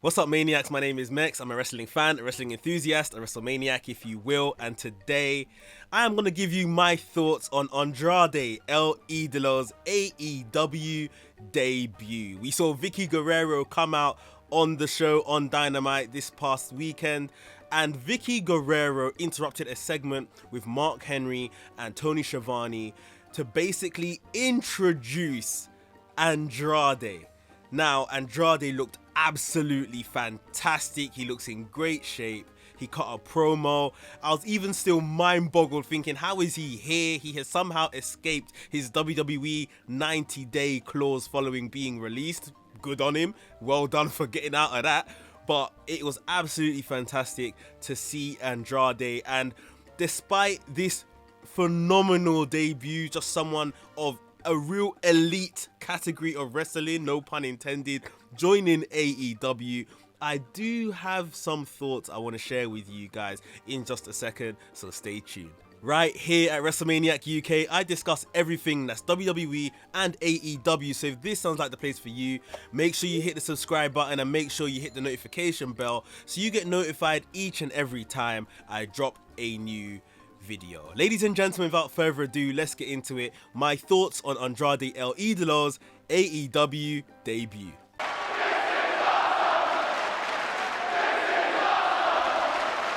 What's up, Maniacs? My name is Mex. I'm a wrestling fan, a wrestling enthusiast, a WrestleManiac, if you will. And today, I am going to give you my thoughts on Andrade El Idolo's AEW debut. We saw Vicky Guerrero come out on the show on Dynamite this past weekend, and Vicky Guerrero interrupted a segment with Mark Henry and Tony Schiavone to basically introduce Andrade. Now, Andrade looked absolutely fantastic. He looks in great shape. He cut a promo. I was even still mind boggled thinking, how is he here? He has somehow escaped his WWE 90-day clause following being released. Good on him. Well done for getting out of that. But it was absolutely fantastic to see Andrade. And despite this phenomenal debut, just someone of a real elite category of wrestling, no pun intended, joining AEW, I do have some thoughts I want to share with you guys in just a second, so stay tuned. Right here at WrestleManiac UK, I discuss everything that's WWE and AEW, so if this sounds like the place for you, make sure you hit the subscribe button and make sure you hit the notification bell so you get notified each and every time I drop a new video. Ladies and gentlemen, without further ado, let's get into it. My thoughts on Andrade El Idolo's AEW debut.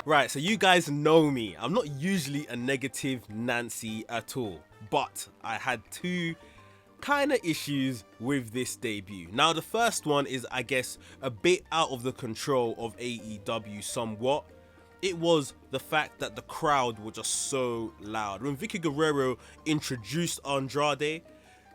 Right, so you guys know me. I'm not usually a negative Nancy at all, but I had two kind of issues with this debut. Now, the first one is, I guess, a bit out of the control of AEW somewhat. It was the fact that the crowd were just so loud. When Vicky Guerrero introduced Andrade,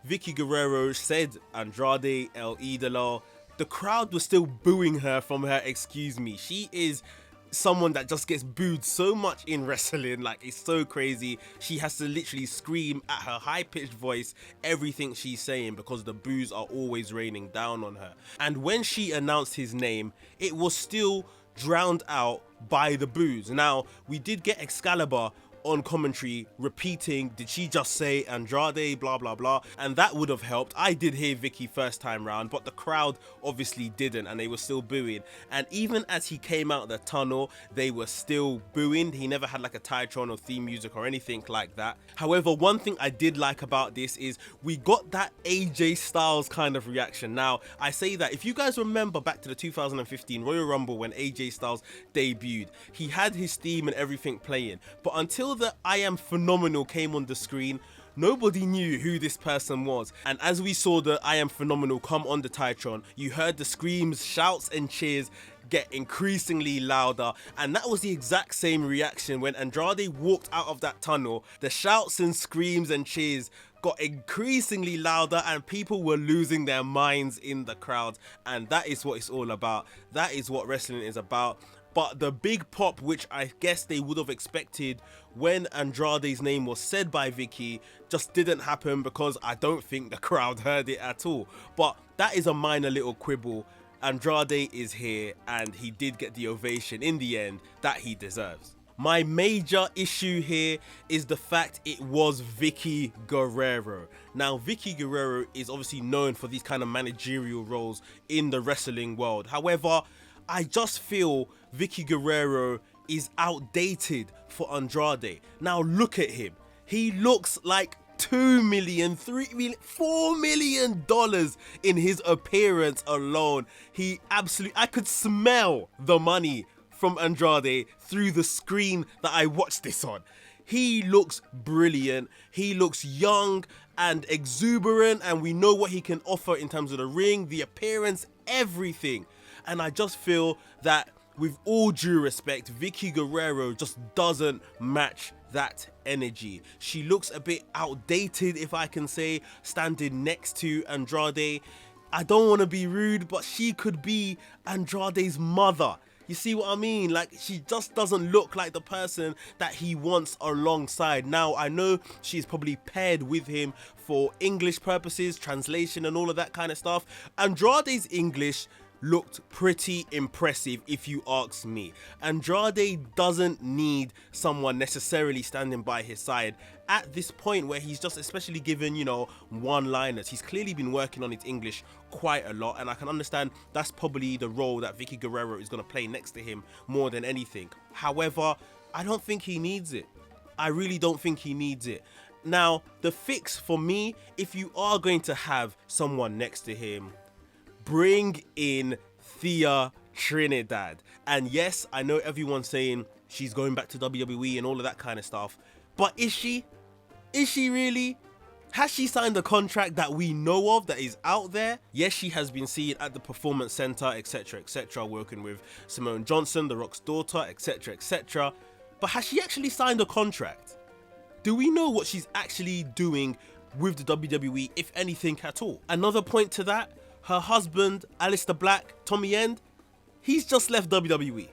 Vicky Guerrero said Andrade El Idolo, the crowd was still booing her from her excuse me. She is someone that just gets booed so much in wrestling, like it's so crazy. She has to literally scream at her high-pitched voice everything she's saying because the boos are always raining down on her. And when she announced his name, it was still drowned out by the boos. Now, we did get Excalibur on commentary repeating, did she just say Andrade, blah blah blah, and that would have helped. I did hear Vicky first time round, but the crowd obviously didn't, and they were still booing. And even as he came out the tunnel, they were still booing. He never had like a Titron or theme music or anything like that. However, one thing I did like about this is we got that AJ Styles kind of reaction. Now, I say that if you guys remember back to the 2015 Royal Rumble when AJ Styles debuted, he had his theme and everything playing, but until the I Am Phenomenal came on the screen, nobody knew who this person was. And as we saw the I Am Phenomenal come on the Titron, you heard the screams, shouts and cheers get increasingly louder, and that was the exact same reaction when Andrade walked out of that tunnel. The shouts and screams and cheers got increasingly louder and people were losing their minds in the crowd, and that is what it's all about. That is what wrestling is about. But the big pop, which I guess they would have expected when Andrade's name was said by Vicky, just didn't happen because I don't think the crowd heard it at all. But that is a minor little quibble. Andrade is here and he did get the ovation in the end that he deserves. My major issue here is the fact it was Vicky Guerrero. Now, Vicky Guerrero is obviously known for these kind of managerial roles in the wrestling world. However, I just feel Vicky Guerrero is outdated for Andrade. Now look at him. He looks like $2 million, $3 million, $4 million in his appearance alone. He absolutely, I could smell the money from Andrade through the screen that I watched this on. He looks brilliant. He looks young and exuberant, and we know what he can offer in terms of the ring, the appearance, everything. And I just feel that, with all due respect, Vicky Guerrero just doesn't match that energy. She looks a bit outdated, if I can say, standing next to Andrade. I don't want to be rude, but she could be Andrade's mother. You see what I mean? Like, she just doesn't look like the person that he wants alongside. Now, I know she's probably paired with him for English purposes, translation and all of that kind of stuff. Andrade's English looked pretty impressive if you ask me. Andrade doesn't need someone necessarily standing by his side at this point where he's just especially given, you know, one-liners. He's clearly been working on his English quite a lot, and I can understand that's probably the role that Vicky Guerrero is going to play next to him more than anything. However, I don't think he needs it. I really don't think he needs it. Now, the fix for me, if you are going to have someone next to him, bring in Thea Trinidad. And yes, I know everyone's saying she's going back to WWE and all of that kind of stuff, but is she? Is she really? Has she signed a contract that we know of that is out there? Yes, she has been seen at the Performance Center, etc., working with Simone Johnson, The Rock's daughter, etc. But has she actually signed a contract? Do we know what she's actually doing with the WWE, if anything at all? Another point to that, her husband, Aleister Black, Tommy End, he's just left WWE.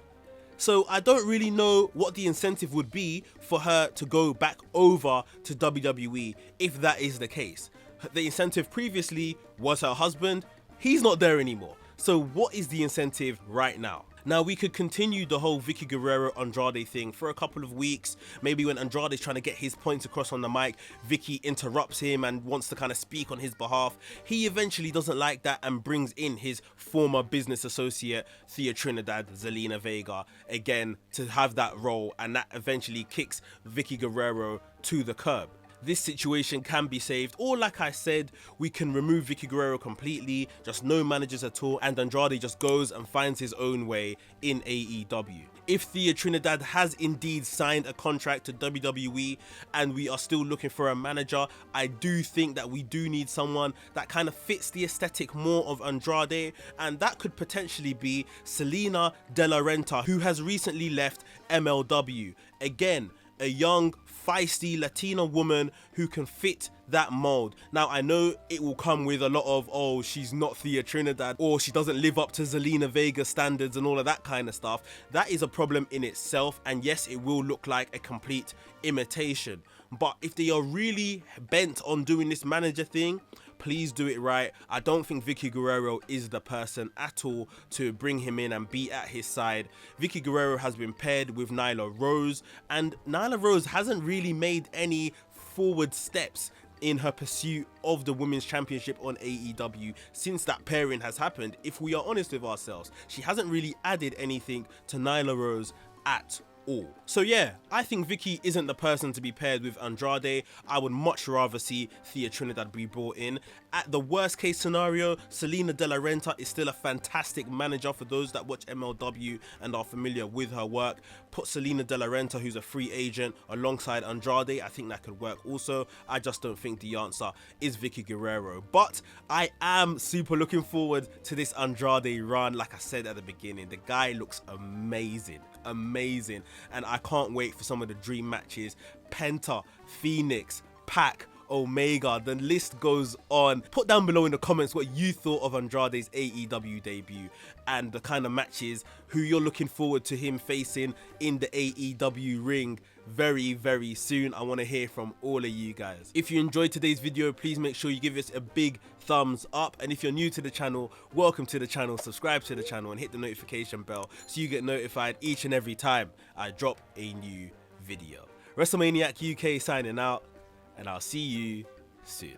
So I don't really know what the incentive would be for her to go back over to WWE if that is the case. The incentive previously was her husband. He's not there anymore. So what is the incentive right now? Now, we could continue the whole Vicky Guerrero Andrade thing for a couple of weeks. Maybe when Andrade is trying to get his points across on the mic, Vicky interrupts him and wants to kind of speak on his behalf. He eventually doesn't like that and brings in his former business associate, Thea Trinidad, Zelina Vega, again to have that role, and that eventually kicks Vicky Guerrero to the curb. This situation can be saved, or like I said, we can remove Vicky Guerrero completely, just no managers at all, and Andrade just goes and finds his own way in AEW. If Thea Trinidad has indeed signed a contract to WWE and we are still looking for a manager, I do think that we do need someone that kind of fits the aesthetic more of Andrade, and that could potentially be Selena De La Renta, who has recently left MLW. Again, a young, feisty Latina woman who can fit that mold. Now, I know it will come with a lot of, oh, she's not Thea Trinidad, or she doesn't live up to Zelina Vega standards and all of that kind of stuff. That is a problem in itself, and yes, it will look like a complete imitation. But if they are really bent on doing this manager thing, please do it right. I don't think Vicky Guerrero is the person at all to bring him in and be at his side. Vicky Guerrero has been paired with Nyla Rose, and Nyla Rose hasn't really made any forward steps in her pursuit of the Women's Championship on AEW since that pairing has happened. If we are honest with ourselves, she hasn't really added anything to Nyla Rose at all. So yeah, I think Vicky isn't the person to be paired with Andrade. I would much rather see Thea Trinidad be brought in. At the worst case scenario, Selena De La Renta is still a fantastic manager for those that watch MLW and are familiar with her work. Put Selena De La Renta, who's a free agent, alongside Andrade. I think that could work also. I just don't think the answer is Vicky Guerrero. But I am super looking forward to this Andrade run. Like I said at the beginning, the guy looks amazing. And I can't wait for some of the dream matches. Penta, Phoenix, Pac, Omega, the list goes on. Put down below in the comments what you thought of Andrade's AEW debut and the kind of matches who you're looking forward to him facing in the AEW ring very soon. I want to hear from all of you guys. If you enjoyed today's video, please make sure you give us a big thumbs up, and if you're new to the channel, welcome to the channel. Subscribe to the channel and hit the notification bell so you get notified each and every time I drop a new video. WrestleManiac UK signing out, and I'll see you soon.